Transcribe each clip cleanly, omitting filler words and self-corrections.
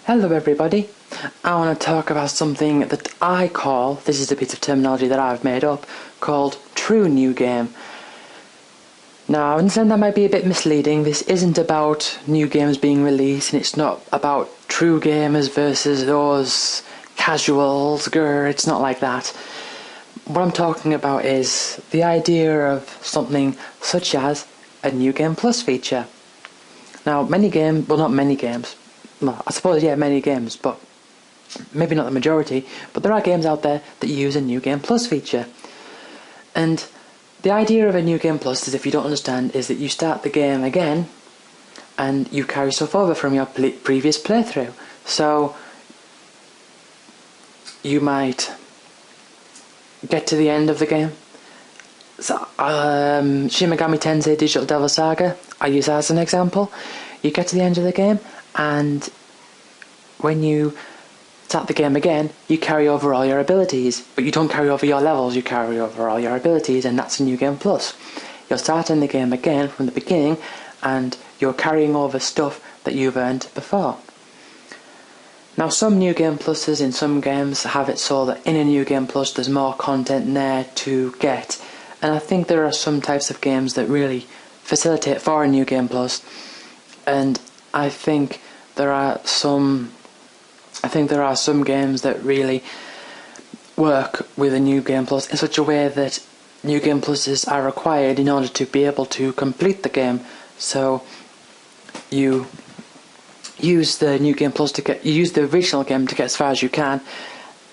Hello everybody, I want to talk about something that I call, this is a bit of terminology that I've made up, called true new game. Now I understand that might be a bit misleading. This isn't about new games being released, and it's not about true gamers versus those casuals, it's not like that. What I'm talking about is the idea of something such as a New Game Plus feature. Now many games, well not many games, well, I suppose, yeah, many games, but maybe not the majority, but there are games out there that use a New Game Plus feature. And the idea of a New Game Plus is, if you don't understand, is that you start the game again and you carry stuff over from your previous playthrough. So you might get to the end of the game. So, Shin Megami Tensei Digital Devil Saga, I use that as an example. You get to the end of the game, and when you start the game again, you carry over all your abilities, but you don't carry over your levels, you carry over all your abilities, and that's a New Game Plus. You're starting the game again from the beginning, and you're carrying over stuff that you've earned before. Now some New Game Pluses in some games have it so that in a New Game Plus there's more content there to get, and I think there are some types of games that really facilitate for a New Game Plus, and I think there are some games that really work with a New Game Plus in such a way that New Game Pluses are required in order to be able to complete the game. So you use the New Game Plus you use the original game to get as far as you can,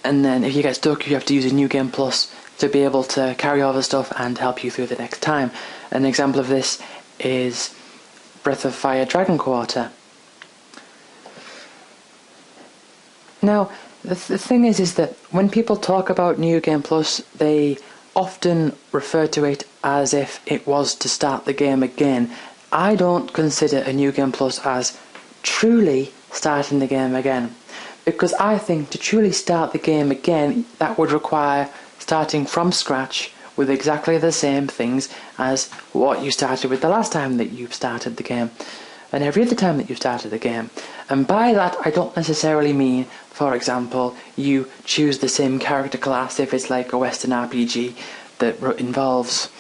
and then if you get stuck, you have to use a New Game Plus to be able to carry over stuff and help you through the next time. An example of this is Breath of Fire Dragon Quarter. Now, the thing is that when people talk about New Game Plus, they often refer to it as if it was to start the game again. I don't consider a New Game Plus as truly starting the game again, because I think to truly start the game again, that would require starting from scratch with exactly the same things as what you started with the last time that you started the game, and every other time that you started the game. And by that I don't necessarily mean, for example, you choose the same character class if it's like a Western RPG that involves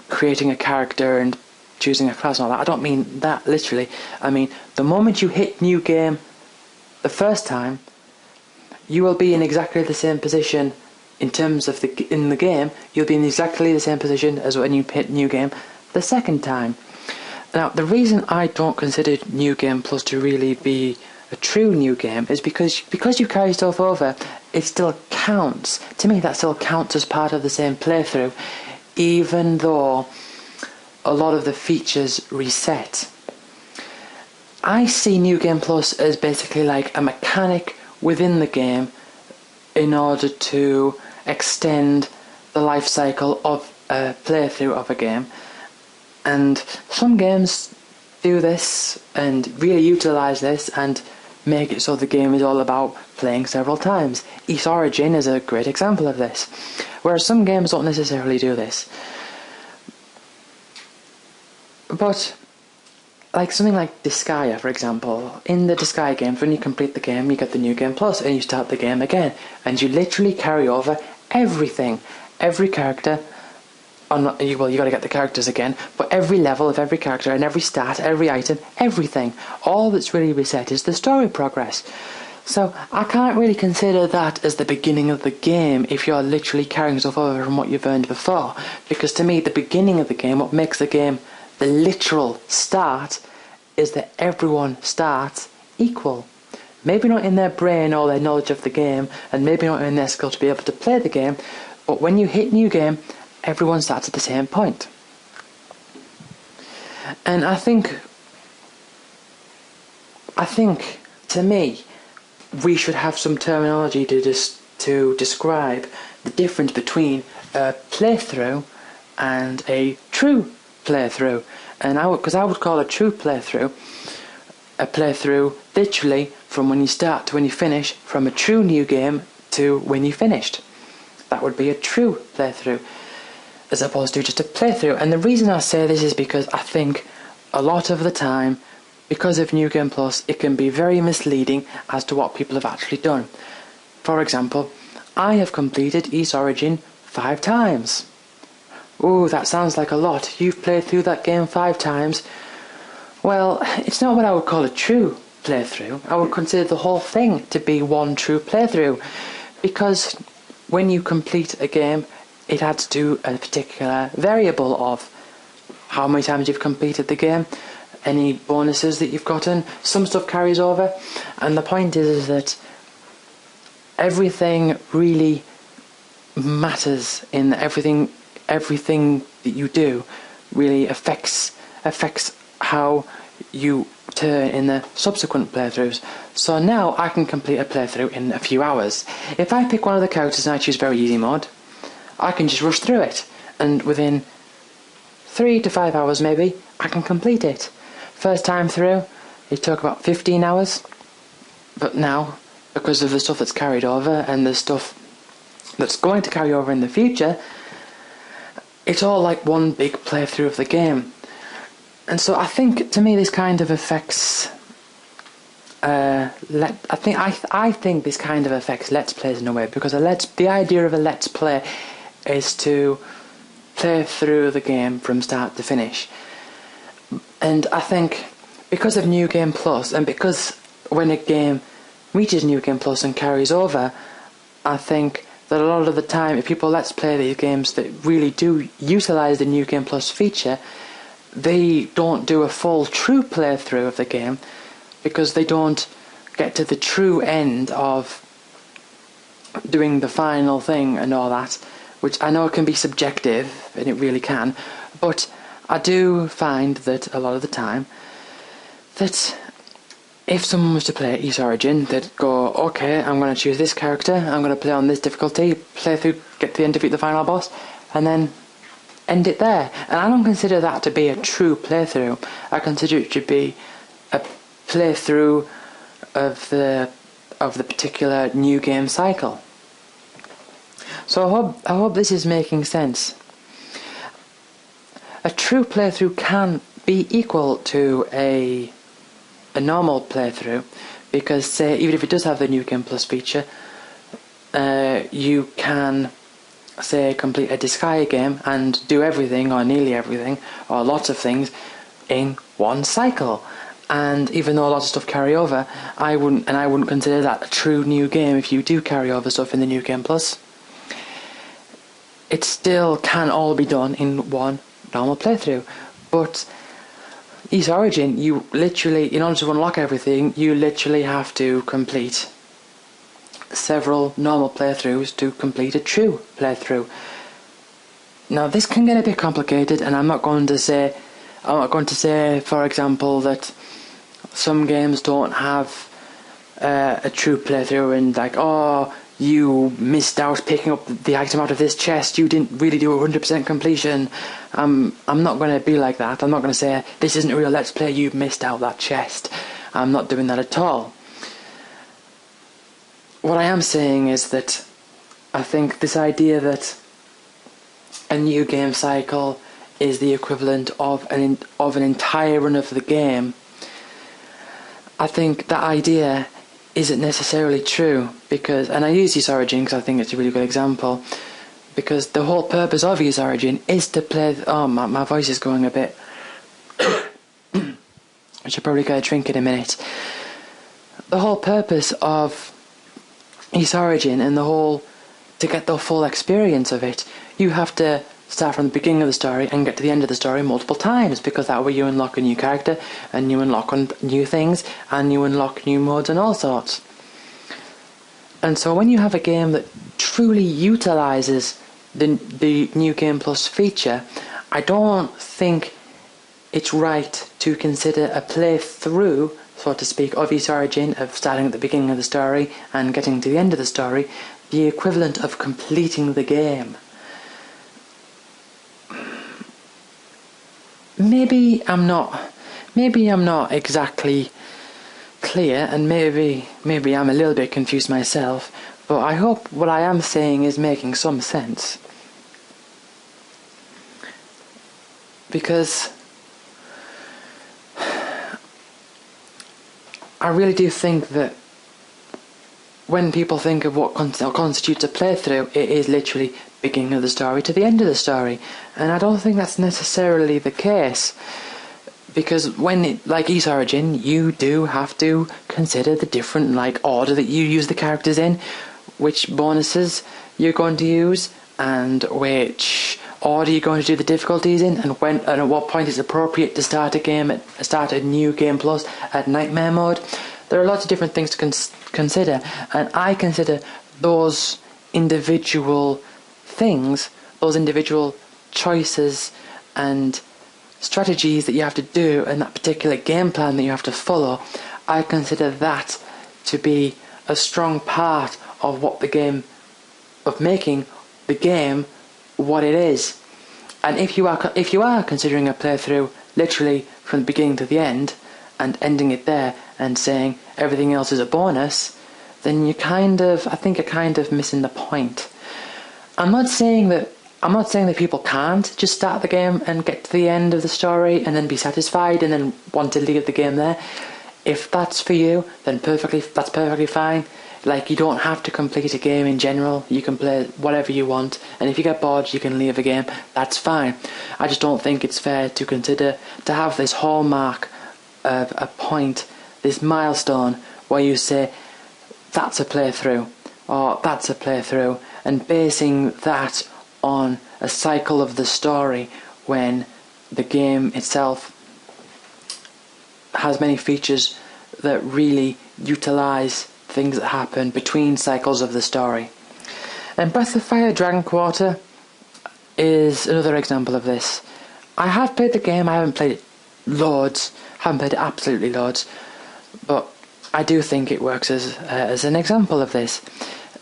creating a character and choosing a class and all that. I don't mean that literally. I mean, the moment you hit new game the first time, you will be in exactly the same position in terms of in the game. You'll be in exactly the same position as when you hit new game the second time. Now, the reason I don't consider New Game Plus to really be a true new game is because you carry stuff over, it still counts. To me, that still counts as part of the same playthrough, even though a lot of the features reset. I see New Game Plus as basically like a mechanic within the game in order to extend the life cycle of a playthrough of a game. And some games do this and really utilise this and make it so the game is all about playing several times. Ys Origin is a great example of this, whereas some games don't necessarily do this. But like something like Disgaea, for example, in the Disgaea games, when you complete the game, you get the New Game Plus and you start the game again, and you literally carry over everything, every character. Well, you got to get the characters again, but every level of every character and every stat, every item, everything. All that's really reset is the story progress. So I can't really consider that as the beginning of the game if you're literally carrying stuff over from what you've earned before, because to me the beginning of the game, what makes the game the literal start, is that everyone starts equal. Maybe not in their brain or their knowledge of the game, and maybe not in their skill to be able to play the game, but when you hit new game, everyone starts at the same point. And I think to me, we should have some terminology to describe the difference between a playthrough and a true playthrough. And because I would call a true playthrough a playthrough literally from when you start to when you finish, from a true new game to when you finished. That would be a true playthrough, as opposed to just a playthrough. And the reason I say this is because I think a lot of the time because of New Game Plus, it can be very misleading as to what people have actually done. For example, I have completed East Origin 5 times. Ooh, that sounds like a lot. You've played through that game 5 times. Well, it's not what I would call a true playthrough. I would consider the whole thing to be one true playthrough. Because when you complete a game, it adds to a particular variable of how many times you've completed the game, any bonuses that you've gotten, some stuff carries over, and the point is that everything really matters in everything that you do really affects how you turn in the subsequent playthroughs. So now I can complete a playthrough in a few hours. If I pick one of the characters and I choose very easy mode, I can just rush through it, and within 3 to 5 hours maybe, I can complete it. First time through, it took about 15 hours, but now, because of the stuff that's carried over and the stuff that's going to carry over in the future, it's all like one big playthrough of the game. And so I think, to me, this kind of affects I think this kind of affects Let's Plays in a way, because the idea of a Let's Play is to play through the game from start to finish. And I think because of New Game Plus, and because when a game reaches New Game Plus and carries over, I think that a lot of the time, if people Let's Play these games that really do utilise the New Game Plus feature, they don't do a full true playthrough of the game, because they don't get to the true end of doing the final thing and all that, which I know can be subjective, and it really can, but I do find that a lot of the time that if someone was to play East Origin, they'd go, okay, I'm going to choose this character, I'm going to play on this difficulty, play through, get to the end, defeat the final boss, and then end it there. And I don't consider that to be a true playthrough. I consider it to be a playthrough of the particular new game cycle. So I hope this is making sense. A true playthrough can be equal to a normal playthrough, because say even if it does have the New Game Plus feature, you can say complete a Disgaea game and do everything or nearly everything or lots of things in one cycle. And even though lots of stuff carry over, I wouldn't consider that a true new game if you do carry over stuff in the New Game Plus. It still can all be done in one normal playthrough. But East Origin, you literally, in order to unlock everything, you literally have to complete several normal playthroughs to complete a true playthrough. Now this can get a bit complicated, and I'm not going to say, for example, that some games don't have a true playthrough, and like, oh, you missed out picking up the item out of this chest, you didn't really do 100% completion. I'm not going to be like that. I'm not going to say, this isn't a real Let's Play, you missed out that chest. I'm not doing that at all. What I am saying is that I think this idea that a new game cycle is the equivalent of an entire run of the game, I think that idea isn't necessarily true, because, and I use East Origin because I think it's a really good example, because the whole purpose of East Origin is to play, my voice is going a bit, I should probably get a drink in a minute. The whole purpose of East Origin and to get the full experience of it, you have to start from the beginning of the story and get to the end of the story multiple times, because that way you unlock a new character and you unlock new things and you unlock new modes and all sorts. And so when you have a game that truly utilises the New Game Plus feature, I don't think it's right to consider a playthrough, so to speak, of East Origin, of starting at the beginning of the story and getting to the end of the story, the equivalent of completing the game. Maybe I'm not exactly clear, and maybe I'm a little bit confused myself, but I hope what I am saying is making some sense. Because I really do think that when people think of what constitutes a playthrough, it is literally beginning of the story to the end of the story. And I don't think that's necessarily the case. Because like Ys Origin, you do have to consider the different order that you use the characters in, which bonuses you're going to use, and which order you're going to do the difficulties in, and when and at what point it's appropriate to start a new game plus at Nightmare mode. There are lots of different things to consider, and I consider those individual things, those individual choices and strategies that you have to do and that particular game plan that you have to follow, I consider that to be a strong part of making the game what it is. And if you are considering a playthrough literally from the beginning to the end and ending it there and saying everything else is a bonus, then I think you're kind of missing the point. I'm not saying that people can't just start the game and get to the end of the story and then be satisfied and then want to leave the game there. If that's for you, then that's perfectly fine. You don't have to complete a game in general. You can play whatever you want, and if you get bored, you can leave a game. That's fine. I just don't think it's fair to have this hallmark of a point, this milestone, where you say, that's a playthrough, or that's a playthrough, and basing that on a cycle of the story when the game itself has many features that really utilise things that happen between cycles of the story. And Breath of Fire Dragon Quarter is another example of this. I have played the game, I haven't played it loads, haven't played it absolutely loads, but I do think it works as an example of this.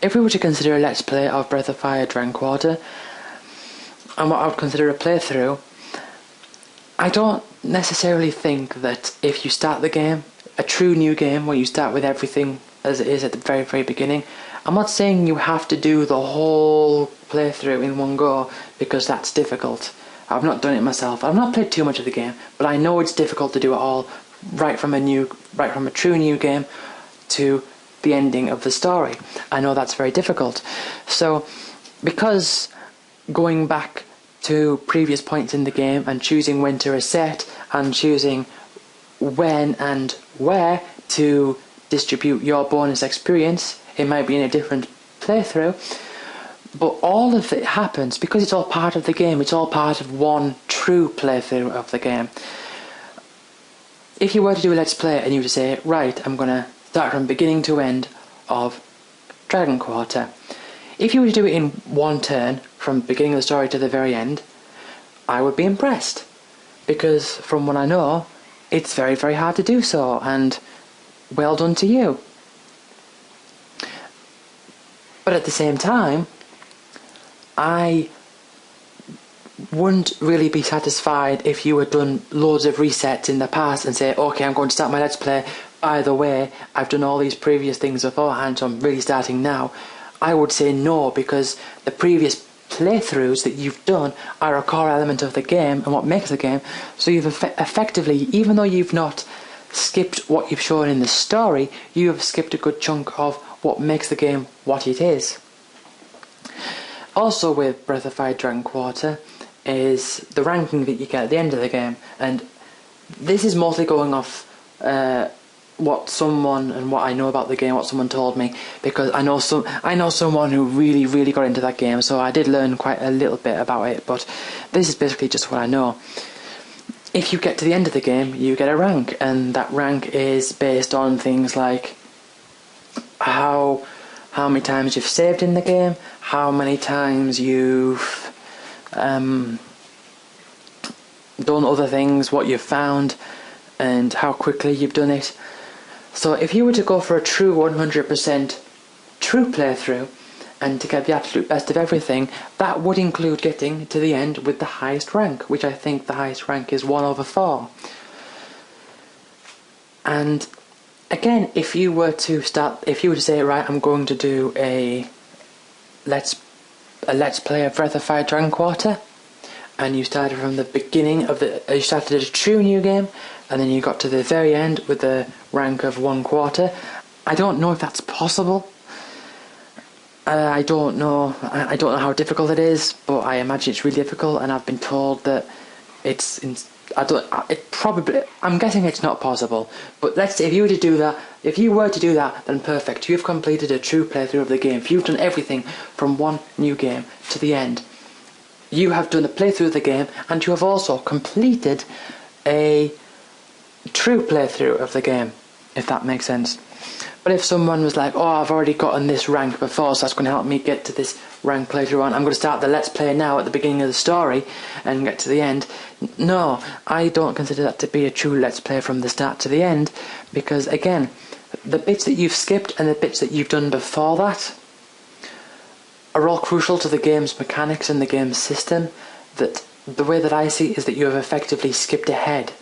If we were to consider a Let's Play of Breath of Fire Dragon Quarter, and what I would consider a playthrough, I don't necessarily think that if you start the game, a true new game where you start with everything as it is at the very, very beginning, I'm not saying you have to do the whole playthrough in one go, because that's difficult. I've not done it myself. I've not played too much of the game, but I know it's difficult to do it all right from a true new game to the ending of the story. I know that's very difficult. So, because going back to previous points in the game and choosing when to reset and choosing when and where to distribute your bonus experience, it might be in a different playthrough, but all of it happens because it's all part of the game. It's all part of one true playthrough of the game. If you were to do a Let's Play and you were to say, right, I'm going to start from beginning to end of Dragon Quarter, if you were to do it in one turn, from beginning of the story to the very end, I would be impressed. Because from what I know, it's very, very hard to do so, and well done to you. But at the same time, I wouldn't really be satisfied if you had done loads of resets in the past and say, okay, I'm going to start my Let's Play. By the way, I've done all these previous things beforehand, so I'm really starting now. I would say no, because the previous playthroughs that you've done are a core element of the game and what makes the game. So you've effectively, even though you've not skipped what you've shown in the story, you have skipped a good chunk of what makes the game what it is. Also with Breath of Fire Dragon Quarter is the ranking that you get at the end of the game, and this is mostly going off what someone and what I know about the game, what someone told me, because I know someone who really, really got into that game, so I did learn quite a little bit about it, but this is basically just what I know. If you get to the end of the game, you get a rank, and that rank is based on things like how many times you've saved in the game, how many times you've done other things, what you've found, and how quickly you've done it. So if you were to go for a true 100% true playthrough and to get the absolute best of everything, that would include getting to the end with the highest rank, which I think the highest rank is 1/4. And again, if you were to say, right, I'm going to do a let's play of Breath of Fire Dragon Quarter, and you started from the beginning of you started a true new game, and then you got to the very end with the rank of 1/4. I don't know if that's possible. I don't know. I don't know how difficult it is, but I imagine it's really difficult, and I've been told that it's. I'm guessing it's not possible. But let's say if you were to do that, then perfect. You've completed a true playthrough of the game. If you've done everything from one new game to the end, you have done a playthrough of the game, and you have also completed a true playthrough of the game, if that makes sense. But if someone was like, oh, I've already gotten this rank before, so that's going to help me get to this rank later on, I'm going to start the Let's Play now at the beginning of the story and get to the end. No, I don't consider that to be a true Let's Play from the start to the end, because again, the bits that you've skipped and the bits that you've done before that are all crucial to the game's mechanics and the game's system. That the way that I see it is that you have effectively skipped ahead.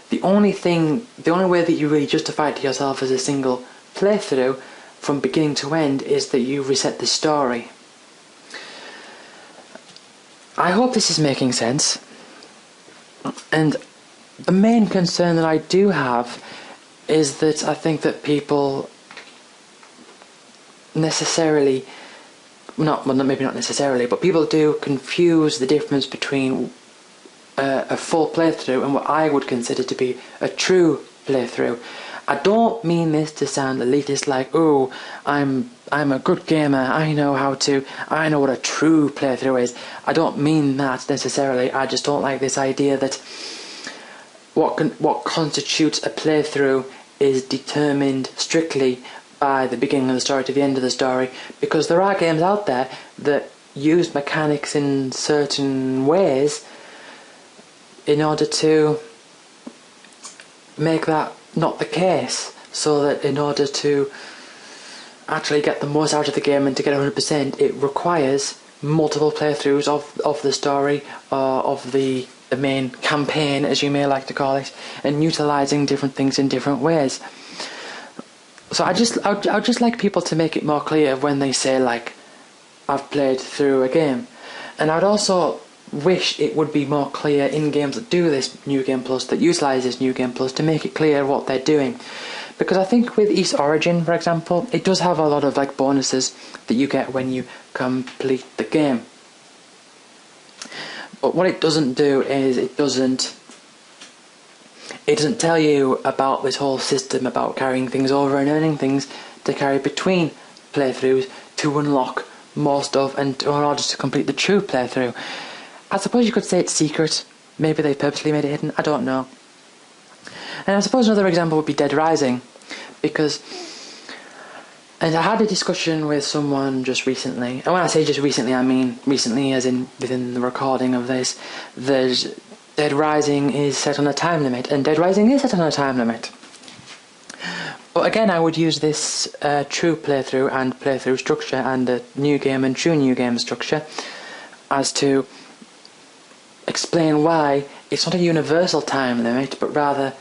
The only way that you really justify it to yourself as a single playthrough from beginning to end is that you reset the story. I hope this is making sense. And the main concern that I do have is that I think that people necessarily, maybe not necessarily, but people do confuse the difference between a full playthrough and what I would consider to be a true playthrough. I don't mean this to sound elitist, like, oh, I'm a good gamer, I know what a true playthrough is. I don't mean that necessarily. I just don't like this idea that what constitutes a playthrough is determined strictly by the beginning of the story to the end of the story, because there are games out there that use mechanics in certain ways in order to make that not the case, so that in order to actually get the most out of the game and to get 100%, it requires multiple playthroughs of the story, of the main campaign, as you may like to call it, and utilising different things in different ways. So I'd just like people to make it more clear when they say, like, I've played through a game. And I'd also wish it would be more clear in games that do this New Game Plus, that utilise this New Game Plus, to make it clear what they're doing. Because I think with East Origin, for example, it does have a lot of like bonuses that you get when you complete the game. But what it doesn't do is it doesn't tell you about this whole system about carrying things over and earning things to carry between playthroughs to unlock more stuff and in order to complete the true playthrough. I suppose you could say it's secret. Maybe they purposely made it hidden. I don't know. And I suppose another example would be Dead Rising, because, and I had a discussion with someone just recently, and when I say just recently, I mean recently as in within the recording of this. Dead Rising is set on a time limit, and Dead Rising is set on a time limit. But again, I would use this true playthrough and playthrough structure and the new game and true new game structure as to explain why it's not a universal time limit, but rather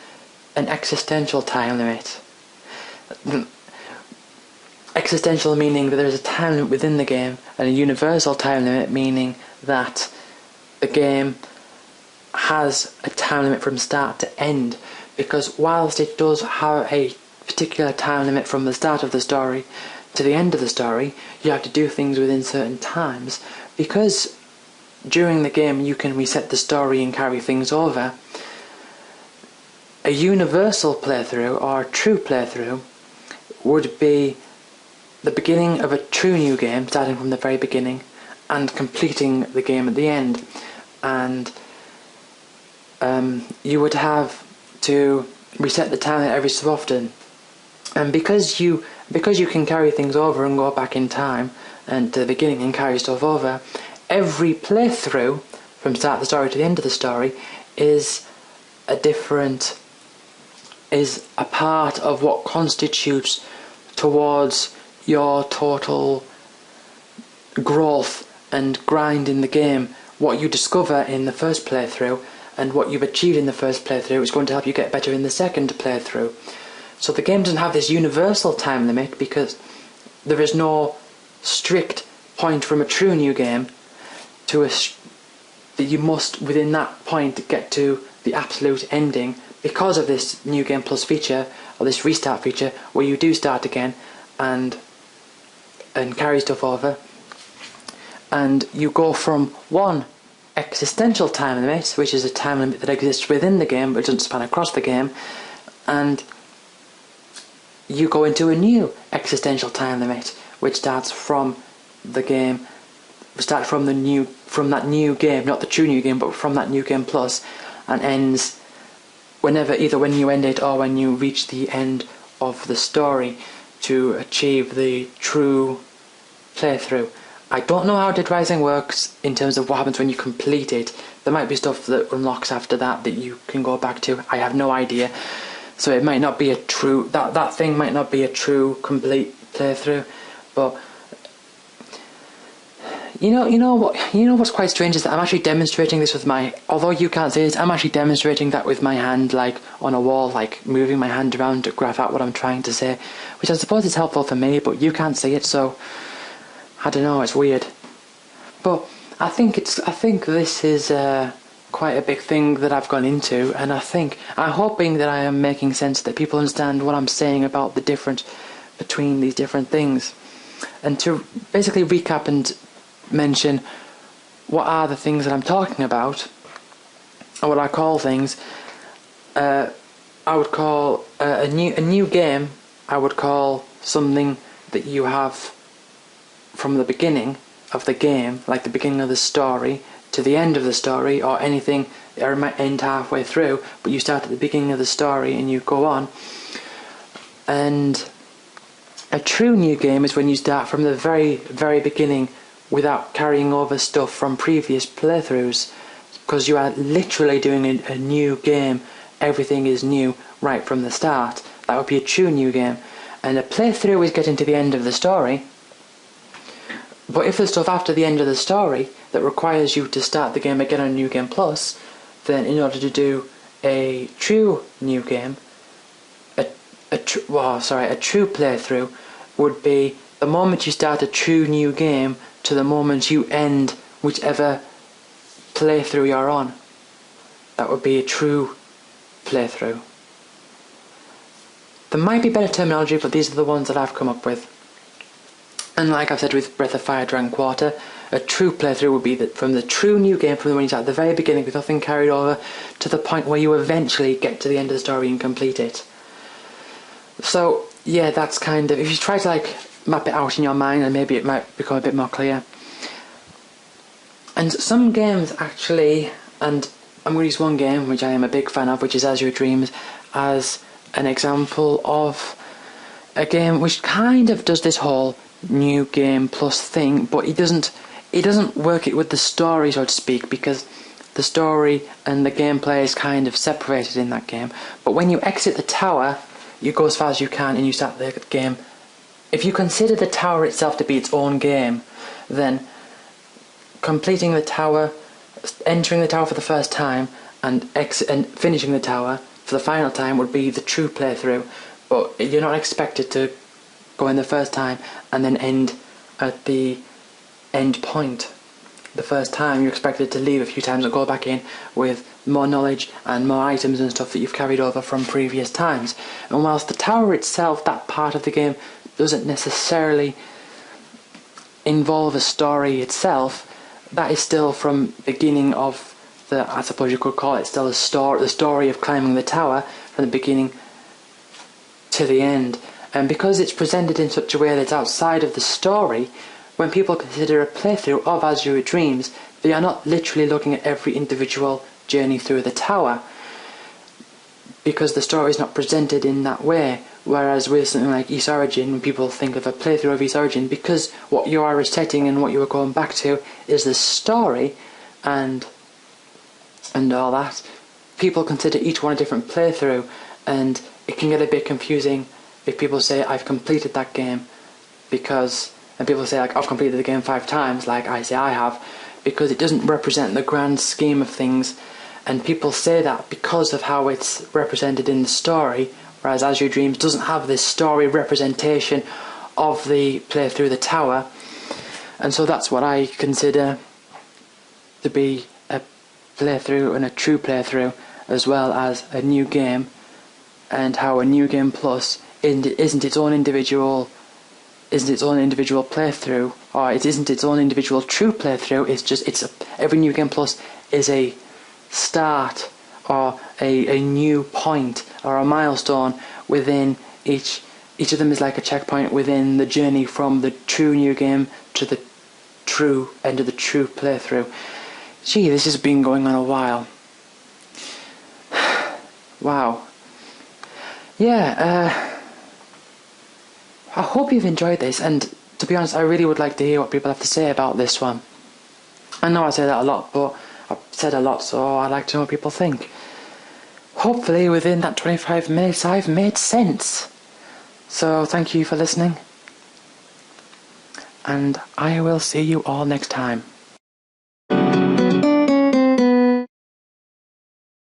an existential time limit. Existential meaning that there is a time limit within the game, and a universal time limit meaning that the game has a time limit from start to end. Because whilst it does have a particular time limit from the start of the story to the end of the story, you have to do things within certain times. Because during the game you can reset the story and carry things over, a universal playthrough or a true playthrough would be the beginning of a true new game, starting from the very beginning and completing the game at the end. And you would have to reset the time every so often. And because you can carry things over and go back in time and to the beginning and carry stuff over, every playthrough from start of the story to the end of the story is a part of what constitutes towards your total growth and grind in the game. What you discover in the first playthrough and what you've achieved in the first playthrough is going to help you get better in the second playthrough. So the game doesn't have this universal time limit because there is no strict point from a true new game to that you must, within that point, get to the absolute ending because of this New Game Plus feature, or this restart feature, where you do start again and carry stuff over, and you go from one existential time limit, which is a time limit that exists within the game but doesn't span across the game, and you go into a new existential time limit, which starts from the game, from that new game, not the true new game, but from that New Game Plus, and ends either when you end it or when you reach the end of the story to achieve the true playthrough. I don't know how Dead Rising works in terms of what happens when you complete it. There might be stuff that unlocks after that you can go back to. I have no idea. So it might not be a true, that thing might not be a true complete playthrough. But you know what's quite strange is that I'm actually demonstrating this with although you can't see it, I'm actually demonstrating that with my hand, like on a wall, like moving my hand around to graph out what I'm trying to say, which I suppose is helpful for me, but you can't see it, so I don't know, it's weird. But I think this is quite a big thing that I've gone into, and I'm hoping that I am making sense, that people understand what I'm saying about the difference between these different things. And to basically recap and mention what are the things that I'm talking about, or what I call things, I would call a new game, I would call something that you have from the beginning of the game, like the beginning of the story to the end of the story, or anything that might end halfway through, but you start at the beginning of the story and you go on. And a true new game is when you start from the very, very beginning without carrying over stuff from previous playthroughs, because you are literally doing a new game. Everything is new right from the start. That would be a true new game. And a playthrough is getting to the end of the story. But if there's stuff after the end of the story that requires you to start the game again on New Game Plus, then in order to do a true new game, a true playthrough would be the moment you start a true new game to the moment you end whichever playthrough you're on. That would be a true playthrough. There might be better terminology, but these are the ones that I've come up with. And like I've said with Breath of Fire Dragon Quarter, a true playthrough would be that from the true new game, from when you start at the very beginning with nothing carried over, to the point where you eventually get to the end of the story and complete it. So yeah, that's kind of, if you try to like map it out in your mind, and maybe it might become a bit more clear. And some games actually, and I'm going to use one game which I am a big fan of, which is Azure Dreams, as an example of a game which kind of does this whole New Game Plus thing, but it doesn't work it with the story, so to speak, because the story and the gameplay is kind of separated in that game. But when you exit the tower, you go as far as you can and you start the game. If you consider the tower itself to be its own game, then completing the tower, entering the tower for the first time, and finishing the tower for the final time would be the true playthrough. But you're not expected to go in the first time and then end at the end point the first time. You're expected to leave a few times and go back in with more knowledge and more items and stuff that you've carried over from previous times. And whilst the tower itself, that part of the game, doesn't necessarily involve a story itself, that is still from beginning of the, I suppose you could call it still the story of climbing the tower from the beginning to the end. And because it's presented in such a way that's outside of the story, when people consider a playthrough of Azure Dreams, they are not literally looking at every individual journey through the tower, because the story is not presented in that way. Whereas with something like East Origin, when people think of a playthrough of East Origin, because what you are resetting and what you are going back to is the story and all that, people consider each one a different playthrough, and it can get a bit confusing if people say I've completed that game, and people say like I've completed the game 5 times, like I say I have, because it doesn't represent the grand scheme of things, and people say that because of how it's represented in the story, whereas Azure Dreams doesn't have this story representation of the play through the tower. And so that's what I consider to be a playthrough and a true playthrough, as well as a new game, and how a new game plus isn't its own individual playthrough, or it isn't its own individual true playthrough. Every new game plus is a start, or a new point, or a milestone within each of them is like a checkpoint within the journey from the true new game to the true end of the true playthrough. Gee, this has been going on a while. Wow. Yeah, I hope you've enjoyed this, and to be honest, I really would like to hear what people have to say about this one. I know I say that a lot, but I've said a lot, so I'd like to know what people think. Hopefully within that 25 minutes I've made sense. So thank you for listening, and I will see you all next time.